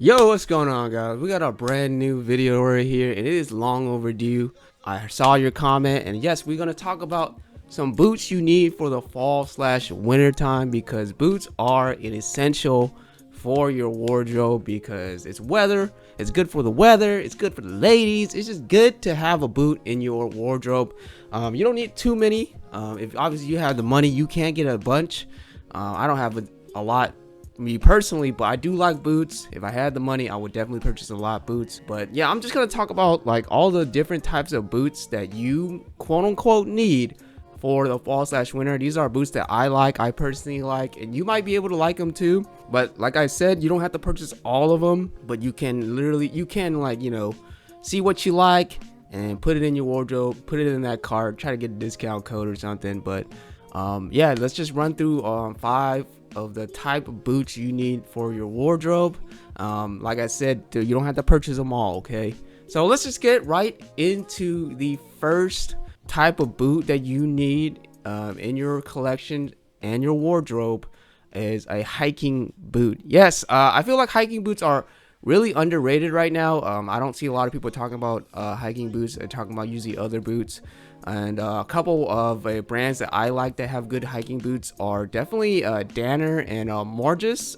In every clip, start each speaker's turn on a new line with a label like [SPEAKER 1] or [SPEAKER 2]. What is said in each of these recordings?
[SPEAKER 1] Yo, what's going on, guys? We got a brand new video right here, and it is long overdue. I saw your comment, and yes, we're gonna talk about some boots you need for the fall/winter time, because boots are an essential for your wardrobe because it's good for the weather, it's good for the ladies. It's just good to have a boot in your wardrobe. You don't need too many. If obviously you have the money, you can get a bunch. I don't have a lot, me personally, but I do like boots. If I had the money, I would definitely purchase a lot of boots. But yeah, I'm just gonna talk about like all the different types of boots that you quote unquote need for the fall/winter. These are boots that I personally like, and you might be able to like them too. But like I said, you don't have to purchase all of them, but you can like, see what you like and put it in your wardrobe, put it in that cart, try to get a discount code or something. But yeah, let's just run through 5 of the type of boots you need for your wardrobe. Like I said, you don't have to purchase them all, okay? So let's just get right into the first type of boot that you need in your collection and your wardrobe is a hiking boot. Yes, I feel like hiking boots are really underrated right now. I don't see a lot of people talking about hiking boots. They're talking about usually other boots. And a couple of brands that I like that have good hiking boots are definitely Danner and Morjas.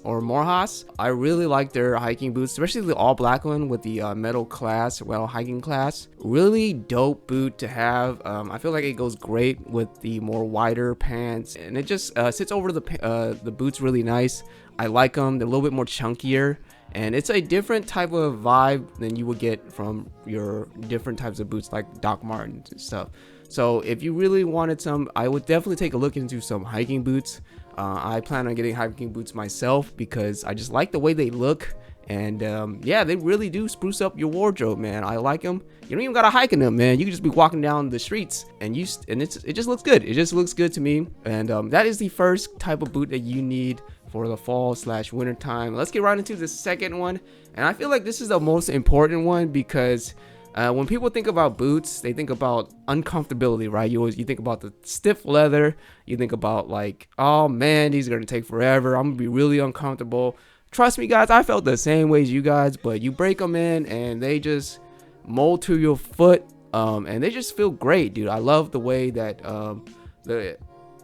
[SPEAKER 1] I really like their hiking boots, especially the all black one with the metal hiking class. Really dope boot to have. I feel like it goes great with the more wider pants, and it just sits over the boots really nice. I like them. They're a little bit more chunkier, and it's a different type of vibe than you would get from your different types of boots like Doc Martens and stuff. So if you really wanted some, I would definitely take a look into some hiking boots. I plan on getting hiking boots myself because I just like the way they look. And yeah, they really do spruce up your wardrobe, man. I like them. You don't even gotta hike in them, man. You can just be walking down the streets and it just looks good. It just looks good to me. And that is the first type of boot that you need for the fall/winter time. Let's get right into the second one. And I feel like this is the most important one because when people think about boots, they think about uncomfortability, right? You think about the stiff leather. You think about like, oh man, these are gonna take forever. I'm gonna be really uncomfortable. Trust me, guys, I felt the same way as you guys. But you break them in, and they just mold to your foot, and they just feel great, dude. I love the way that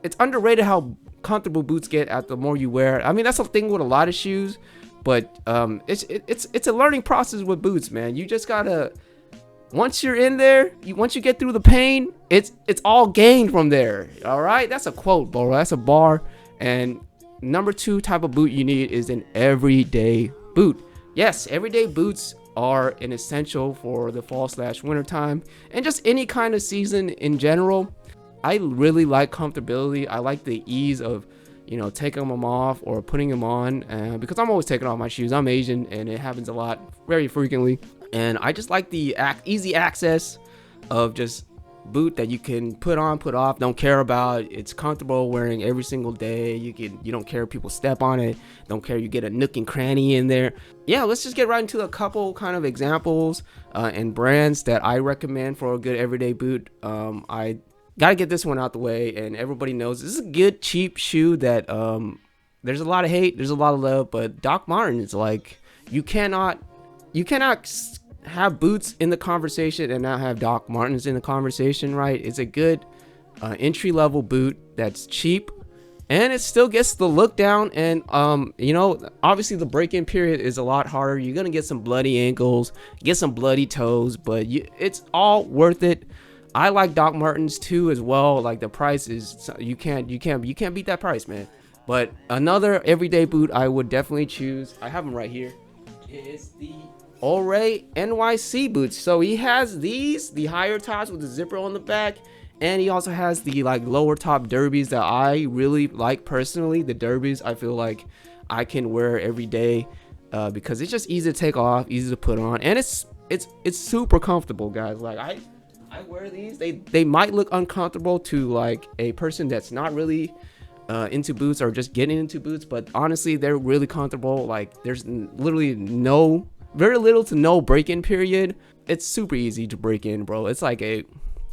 [SPEAKER 1] it's underrated how comfortable boots get at the more you wear. I mean, that's the thing with a lot of shoes, but it's a learning process with boots, man. You just gotta. Once you're in there, once you get through the pain, it's all gained from there. All right, that's a quote, bro. That's a bar. And number 2 type of boot you need is an everyday boot. Yes, everyday boots are an essential for the fall/winter time and just any kind of season in general. I really like comfortability. I like the ease of taking them off or putting them on because I'm always taking off my shoes. I'm Asian, and it happens a lot, very frequently. And I just like the easy access of just boot that you can put on, put off, don't care about. It's comfortable wearing every single day. You don't care if people step on it, don't care you get a nook and cranny in there. Yeah, let's just get right into a couple kind of examples and brands that I recommend for a good everyday boot. I gotta get this one out the way, and everybody knows this is a good cheap shoe that there's a lot of hate, there's a lot of love, but Doc Martens, like, you cannot have boots in the conversation and not have Doc Martens in the conversation, right? It's a good entry level boot that's cheap, and it still gets the look down. And obviously the break-in period is a lot harder. You're gonna get some bloody ankles, get some bloody toes, but it's all worth it. I like Doc Martens too as well. Like, the price is you can't beat that price, man. But another everyday boot I would definitely choose, I have them right here, is the Ouray NYC boots. So he has the higher tops with the zipper on the back, and he also has the like lower top derbies that I really like personally. The derbies I feel like I can wear every day because it's just easy to take off, easy to put on, and it's super comfortable, guys. Like, I wear these. They might look uncomfortable to like a person that's not really into boots or just getting into boots, but honestly, they're really comfortable. Like, there's literally very little to no break-in period. It's super easy to break in, bro. It's like a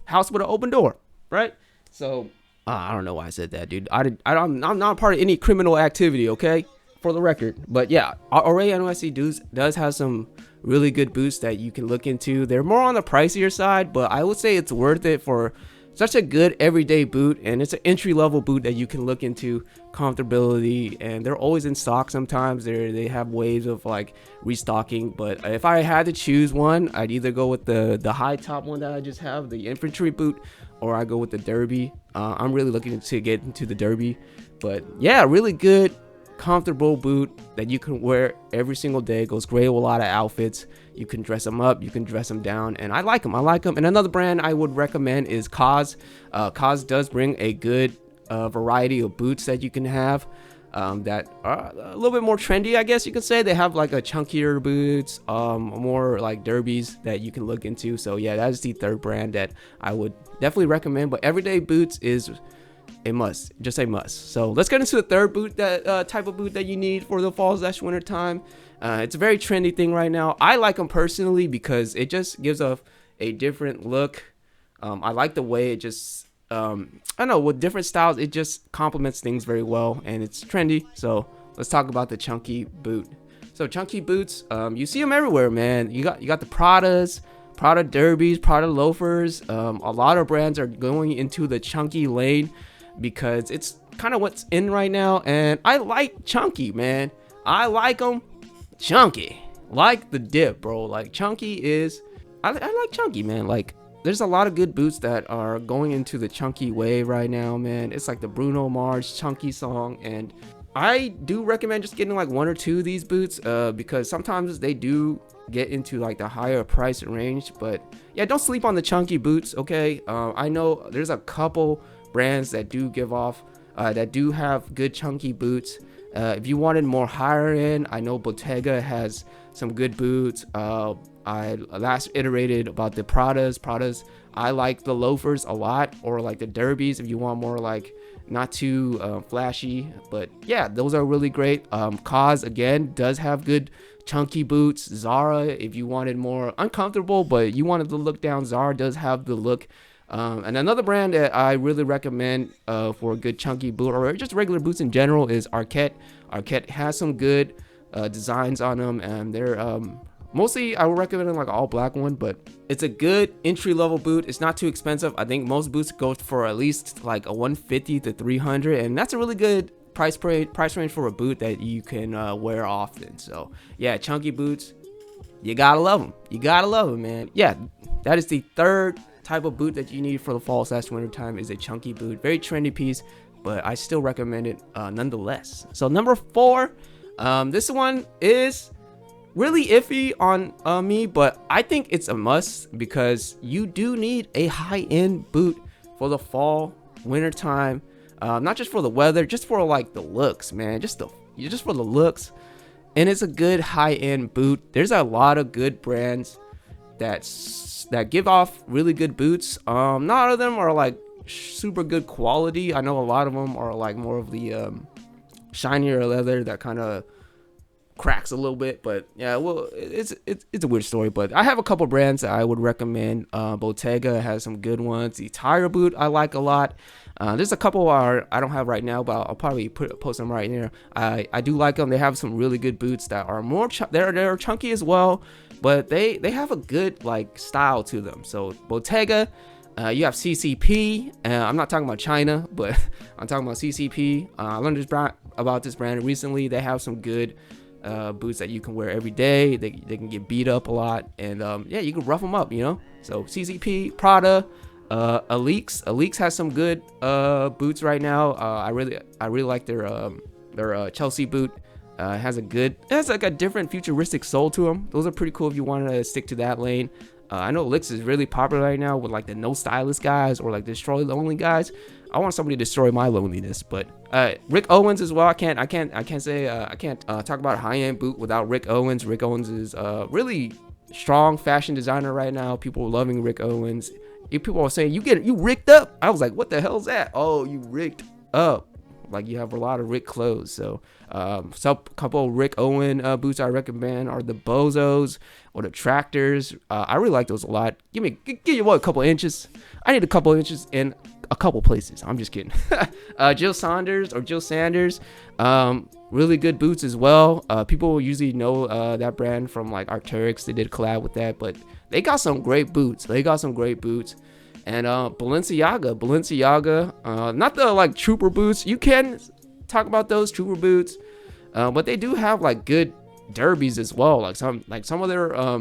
[SPEAKER 1] house with an open door, right? So I don't know why I said that, dude. I'm not part of any criminal activity, okay? for the record. But yeah, Array NYC does have some really good boots that you can look into. They're more on the pricier side, but I would say it's worth it for such a good everyday boot, and it's an entry-level boot that you can look into comfortability, and they're always in stock. Sometimes they have waves of like restocking, but if I had to choose one, I'd either go with the high top one that I just have, the infantry boot, or I go with the derby. I'm really looking to get into the derby, but yeah, really good comfortable boot that you can wear every single day. Goes great with a lot of outfits. You can dress them up, you can dress them down, and I like them. And another brand I would recommend is Cos. Cos does bring a good variety of boots that you can have that are a little bit more trendy, I guess you could say. They have like a chunkier boots, more like derbies that you can look into. So yeah, that is the third brand that I would definitely recommend. But everyday boots is a must, just a must. So let's get into the third boot, that type of boot that you need for the fall/winter time. It's a very trendy thing right now. I like them personally because it just gives off a different look. I like the way it just, I don't know, with different styles, it just complements things very well, and it's trendy. So let's talk about the chunky boot. So chunky boots, you see them everywhere, man. You got the Pradas, Prada derbies, Prada loafers. A lot of brands are going into the chunky lane because it's kind of what's in right now, and I like chunky, man. I like them chunky, like the dip, bro. Like chunky is, I like chunky, man. Like there's a lot of good boots that are going into the chunky wave right now, man. It's like the Bruno Mars chunky song, and I do recommend just getting like one or two of these boots because sometimes they do get into like the higher price range. But yeah, don't sleep on the chunky boots, okay? I know there's a couple brands that do give off that do have good chunky boots. If you wanted more higher end, I know Bottega has some good boots. I last iterated about the Pradas. I like the loafers a lot, or like the derbies if you want more like not too flashy. But yeah, those are really great. Cos again does have good chunky boots. Zara, if you wanted more uncomfortable but you wanted to look down, Zara does have the look. And another brand that I really recommend for a good chunky boot, or just regular boots in general, is Arket. Arket has some good designs on them, and they're mostly, I would recommend like an all black one, but it's a good entry level boot. It's not too expensive. I think most boots go for at least like a 150 to 300, and that's a really good price range for a boot that you can wear often. So yeah, chunky boots, you gotta love them. You gotta love them, man. Yeah, that is the third type of boot that you need for the fall/winter time, is a chunky boot. Very trendy piece, but I still recommend it nonetheless. So number 4, this one is really iffy on me, but I think it's a must because you do need a high-end boot for the fall/winter time. Not just for the weather, just for like the looks, man. Just for the looks, and it's a good high-end boot. There's a lot of good brands that give off really good boots. Not all of them are like super good quality. I know a lot of them are like more of the shinier leather that kind of cracks a little bit, but yeah, well, it's a weird story. But I have a couple brands that I would recommend. Bottega has some good ones. The Tire boot I like a lot. There's a couple I don't have right now, but I'll probably post them right here. I do like them. They have some really good boots that are more they're chunky as well, but they have a good like style to them. So Bottega, you have CCP. I'm not talking about China, but I'm talking about CCP. I learned about this brand recently. They have some good boots that you can wear every day. They can get beat up a lot, and yeah, you can rough them up, you know. So CCP, Prada, Alix has some good boots right now. I really like their Chelsea boot. It has like a different futuristic sole to them. Those are pretty cool if you want to stick to that lane. I know Alix is really popular right now with like the no stylist guys, or like destroy lonely guys. I want somebody to destroy my loneliness. But Rick Owens as well. I can't talk about a high-end boot without Rick Owens. Rick Owens is really strong fashion designer right now. People are loving Rick Owens. People are saying you ricked up. I was like, what the hell is that? Oh, you ricked up. Like you have a lot of Rick clothes. So some couple Rick Owen boots I recommend are the Bozos or the Tractors. I really like those a lot. Give you what, a couple inches. I need a couple inches, and a couple places. I'm just kidding. Jill Sanders, really good boots as well. People usually know that brand from like Arc'teryx. They did a collab with that, but they got some great boots. And Balenciaga, not the like trooper boots. You can talk about those trooper boots, but they do have like good derbies as well. Like some of their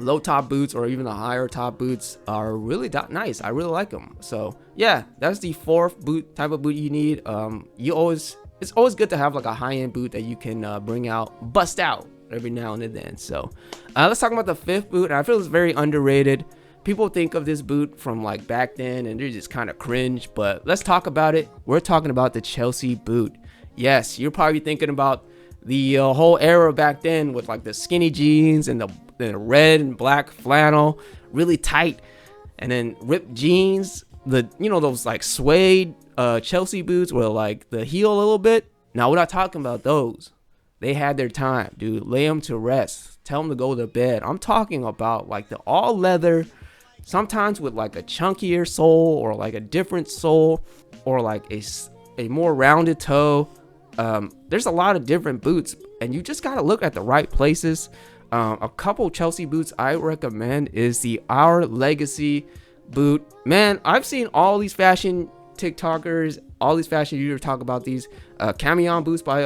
[SPEAKER 1] low top boots or even the higher top boots are really nice. I really like them. So yeah, that's the fourth type of boot you need. It's always good to have like a high-end boot that you can bust out every now and then. So let's talk about the fifth boot. And I feel it's very underrated. People think of this boot from like back then and they're just kind of cringe, but let's talk about it. We're talking about the Chelsea boot. Yes, you're probably thinking about the whole era back then with like the skinny jeans and the red and black flannel, really tight, and then ripped jeans. Those like suede Chelsea boots where like the heel a little bit. Now we're not talking about those. They had their time, dude. Lay them to rest. Tell them to go to bed. I'm talking about like the all leather, sometimes with like a chunkier sole or like a different sole or like a more rounded toe. There's a lot of different boots and you just got to look at the right places. A couple Chelsea boots I recommend is the Our Legacy boot. Man, I've seen all these fashion TikTokers, all these fashion YouTubers talk about these camion boots by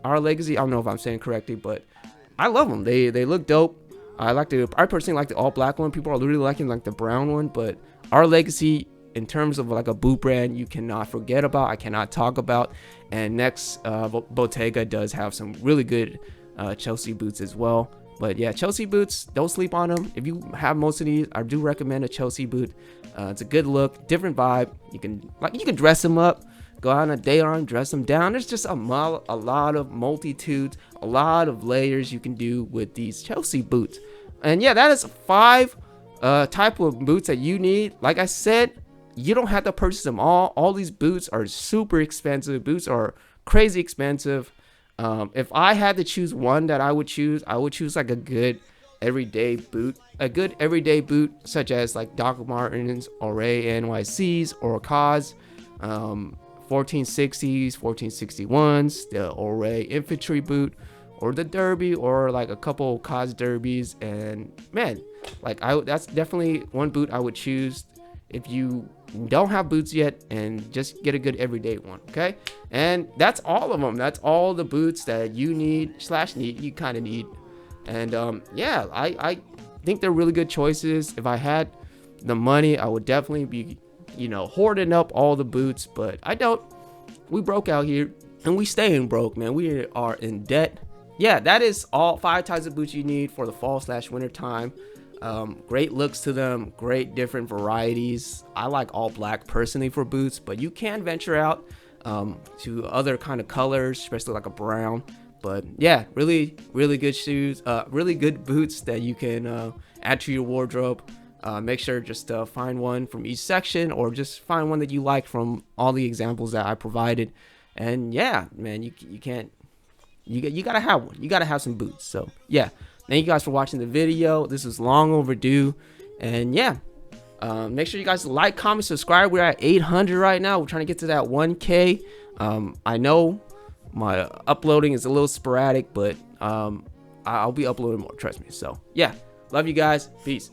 [SPEAKER 1] Our Legacy. I don't know if I'm saying correctly, but I love them. They look dope. I personally like the all black one. People are really liking like the brown one, but Our Legacy, in terms of like a boot brand, you cannot forget about. I cannot talk about. And next, Bottega does have some really good Chelsea boots as well. But yeah, Chelsea boots, don't sleep on them. If you have most of these, I do recommend a Chelsea boot. It's a good look, different vibe. You can dress them up, go out on a day on, dress them down. There's just a lot of multitudes, a lot of layers you can do with these Chelsea boots. And yeah, that is 5 type of boots that you need. Like I said, you don't have to purchase them all. All these boots are super expensive. Boots are crazy expensive. If I had to choose one that I would choose like a good everyday boot. A good everyday boot such as like Doc Martens, Oray NYCs, or Kaz, 1460s, 1461s, the Oray Infantry boot, or the Derby, or like a couple Kaz Derbies. And man, that's definitely one boot I would choose if you don't have boots yet, and just get a good everyday one. Okay, and that's all of them. That's all the boots that you you kind of need. And yeah, I think they're really good choices. If I had the money, I would definitely be hoarding up all the boots, but I don't. We broke out here and we staying broke, man. We are in debt. Yeah, that is all 5 types of boots you need for the fall/winter time. Great looks to them, great different varieties. I like all black personally for boots, but you can venture out to other kind of colors, especially like a brown. But yeah, really good shoes, really good boots that you can add to your wardrobe. Make sure just to find one from each section, or just find one that you like from all the examples that I provided. And yeah, man, you gotta have one. You gotta have some boots. So yeah. Thank you guys for watching the video. This is long overdue. And yeah, make sure you guys like, comment, subscribe. We're at 800 right now. We're trying to get to that 1K. I know my uploading is a little sporadic, but I'll be uploading more, trust me. So yeah, love you guys. Peace.